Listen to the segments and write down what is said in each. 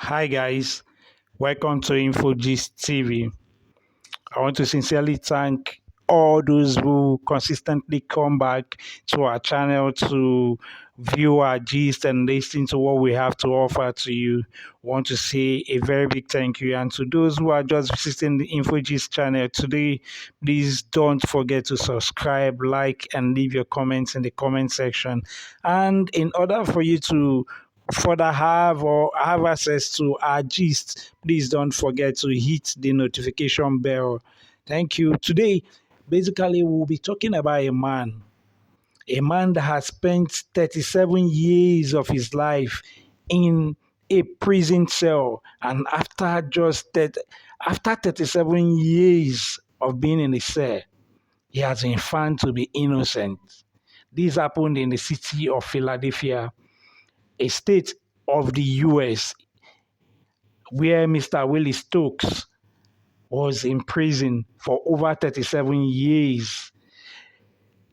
Hi guys, welcome to INFOGIST TV. I want to sincerely thank all those who consistently come back to our channel to view our gist and listen to what we have to offer to you. Want to say a very big thank you. And to those who are just visiting the InfoGist channel today, please don't forget to subscribe, like, and leave your comments in the comment section. And in order for you to further have access to our gist, please don't forget to hit the notification bell. Thank you. Today, basically, we'll be talking about a man that has spent 37 years of his life in a prison cell, and after 37 years of being in the cell, he has been found to be innocent. This happened in the city of Philadelphia, a state of the US, where Mr. Willie Stokes was in prison for over 37 years.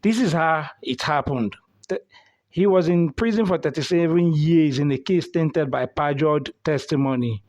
This is how it happened. He was in prison for 37 years in a case tainted by perjured testimony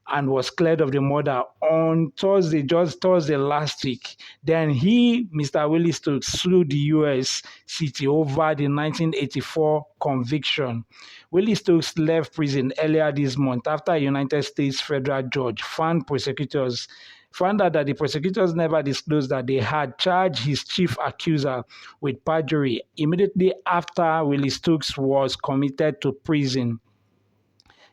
and was cleared of the murder on Thursday, just Thursday last week. Then Mr. Willie Stokes, sued the U.S. city over the 1984 conviction. Willie Stokes left prison earlier this month after a United States federal judge found out that the prosecutors never disclosed that they had charged his chief accuser with perjury immediately after Willie Stokes was committed to prison.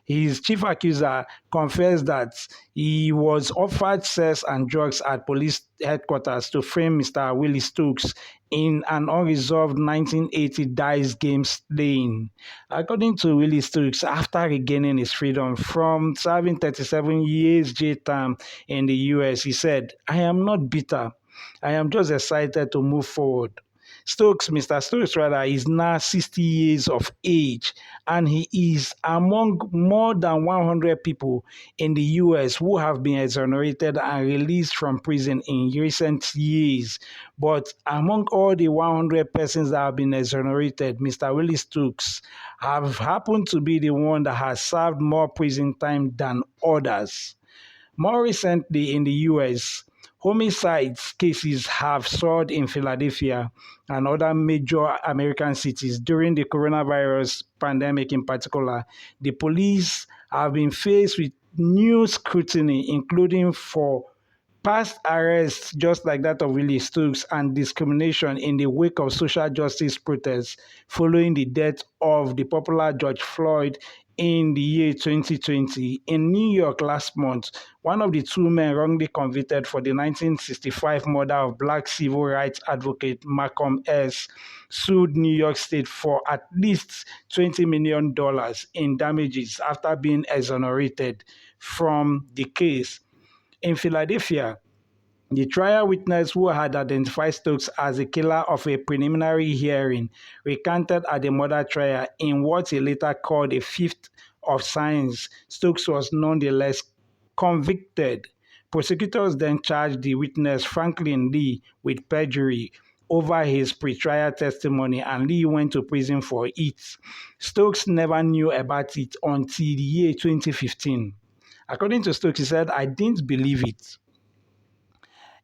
His chief accuser confessed that he was offered sex and drugs at police headquarters to frame Mr. Willie Stokes in an unresolved 1980 dice game slaying. According to Willie Stokes, after regaining his freedom from serving 37 years jail term in the US, he said, "I am not bitter. I am just excited to move forward." Mr. Stokes rather, is now 60 years of age, and he is among more than 100 people in the US who have been exonerated and released from prison in recent years. But among all the 100 persons that have been exonerated, Mr. Willie Stokes have happened to be the one that has served more prison time than others. More recently in the US, homicide cases have soared in Philadelphia and other major American cities during the coronavirus pandemic in particular. The police have been faced with new scrutiny, including for past arrests just like that of Willie Stokes and discrimination in the wake of social justice protests following the death of the popular George Floyd in the year 2020. In New York last month, one of the two men wrongly convicted for the 1965 murder of black civil rights advocate Malcolm X sued New York State for at least $20 million in damages after being exonerated from the case. In Philadelphia, the trial witness who had identified Stokes as the killer of a preliminary hearing recanted at the murder trial in what he later called a fifth of signs. Stokes was nonetheless convicted. Prosecutors then charged the witness, Franklin Lee, with perjury over his pretrial testimony, and Lee went to prison for it. Stokes never knew about it until the year 2015. According to Stokes, he said, "I didn't believe it."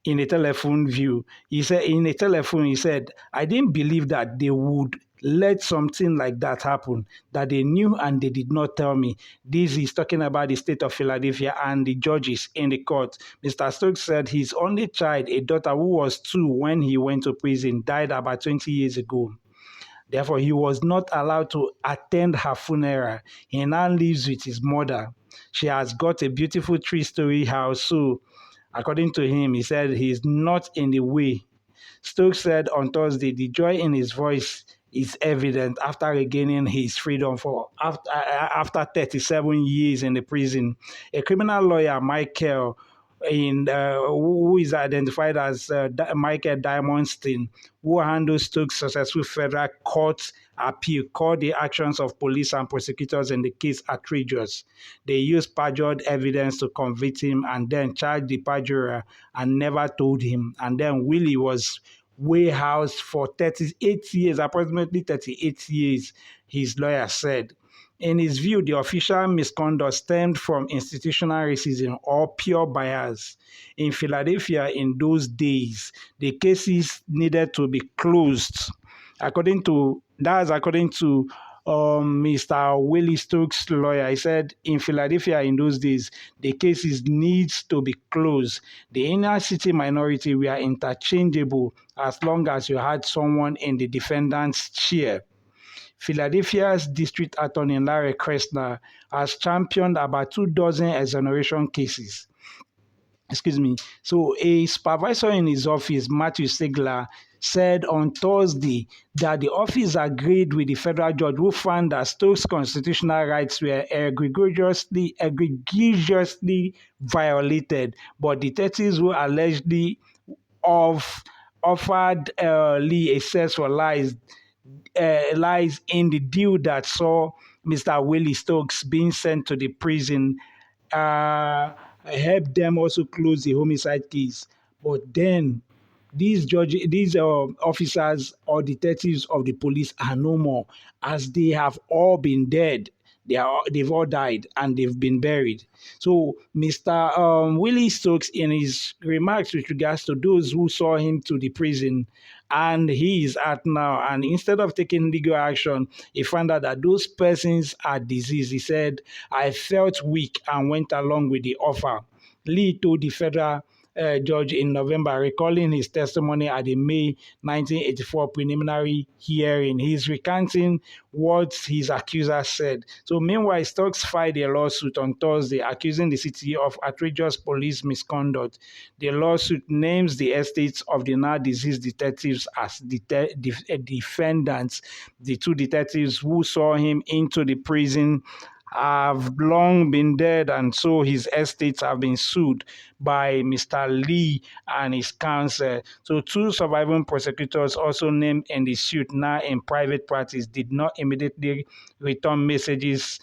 In a telephone, he said, "I didn't believe that they would let something like that happen, that they knew and they did not tell me." This is talking about the state of Philadelphia and the judges in the court. Mr. Stokes said his only child, a daughter who was 2 when he went to prison, died about 20 years ago. Therefore, he was not allowed to attend her funeral. He now lives with his mother. She has got a beautiful 3-story house, so according to him, he said he is not in the way. Stokes said on Thursday the joy in his voice is evident after regaining his freedom after 37 years in the prison. A criminal lawyer, Michael, who is identified as Michael Diamondstein, who handles Stokes' successful federal court appeal, called the actions of police and prosecutors in the case outrageous. They used perjured evidence to convict him and then charged the perjurer and never told him. And then Willie was warehoused for 38 years, approximately 38 years, his lawyer said. In his view, the official misconduct stemmed from institutional racism or pure bias. In Philadelphia in those days, the cases needed to be closed. According to Mr. Willie Stokes' lawyer, he said in Philadelphia in those days, the cases needs to be closed. The inner city minority were interchangeable as long as you had someone in the defendant's chair. Philadelphia's District Attorney Larry Kressner has championed about 24 exoneration cases. Excuse me. So, a supervisor in his office, Matthew Sigler, said on Thursday that the office agreed with the federal judge who found that Stokes' constitutional rights were egregiously violated, but detectives who allegedly offered Lee a search for lies in the deal that saw Mr. Willie Stokes being sent to the prison helped them also close the homicide case. But then these officers or detectives of the police are no more, as they have all been dead. They've all died and they've been buried. So Mr. Willie Stokes, in his remarks with regards to those who saw him to the prison, and he is at now, and instead of taking legal action, he found out that those persons are diseased. He said, "I felt weak and went along with the offer." Lee told the federal judge in November, recalling his testimony at the May 1984 preliminary hearing. He's recanting what his accuser said. So meanwhile, Stokes filed a lawsuit on Thursday accusing the city of outrageous police misconduct. The lawsuit names the estates of the now deceased detectives as defendants. The two detectives who saw him into the prison have long been dead, and so his estates have been sued by Mr. Lee and his counsel. So two surviving prosecutors also named in the suit, now in private practice, did not immediately return messages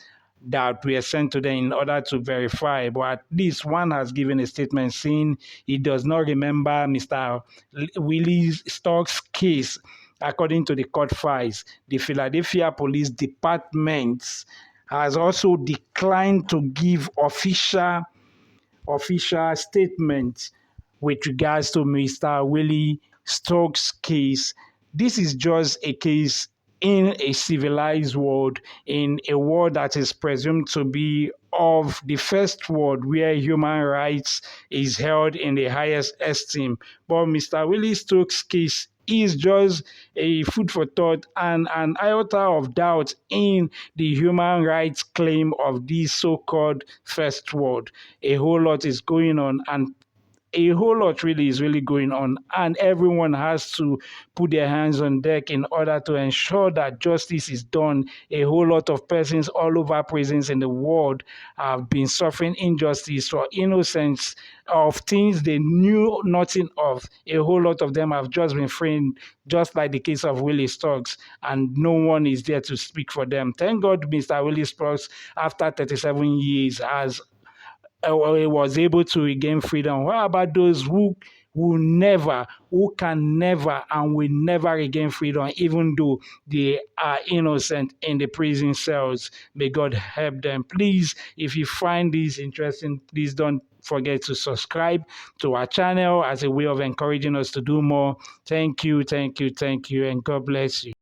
that were sent to them in order to verify, but at least one has given a statement saying he does not remember Mr. Willie Stokes' case. According to the court files, the Philadelphia Police Department has also declined to give official statements with regards to Mr. Willie Stokes' case. This is just a case in a civilized world, in a world that is presumed to be of the first world where human rights is held in the highest esteem. But Mr. Willie Stokes' case is just a food for thought and an iota of doubt in the human rights claim of this so-called first world. A whole lot is going on, and a whole lot really is really going on, and everyone has to put their hands on deck in order to ensure that justice is done. A whole lot of persons all over prisons in the world have been suffering injustice for innocence of things they knew nothing of. A whole lot of them have just been framed, just like the case of Willie Stokes, and no one is there to speak for them. Thank God Mr. Willie Stokes, after 37 years, has was able to regain freedom. What about those who can never and will never regain freedom, even though they are innocent in the prison cells? May God help them. Please, if you find this interesting, please don't forget to subscribe to our channel as a way of encouraging us to do more. Thank you, and God bless you.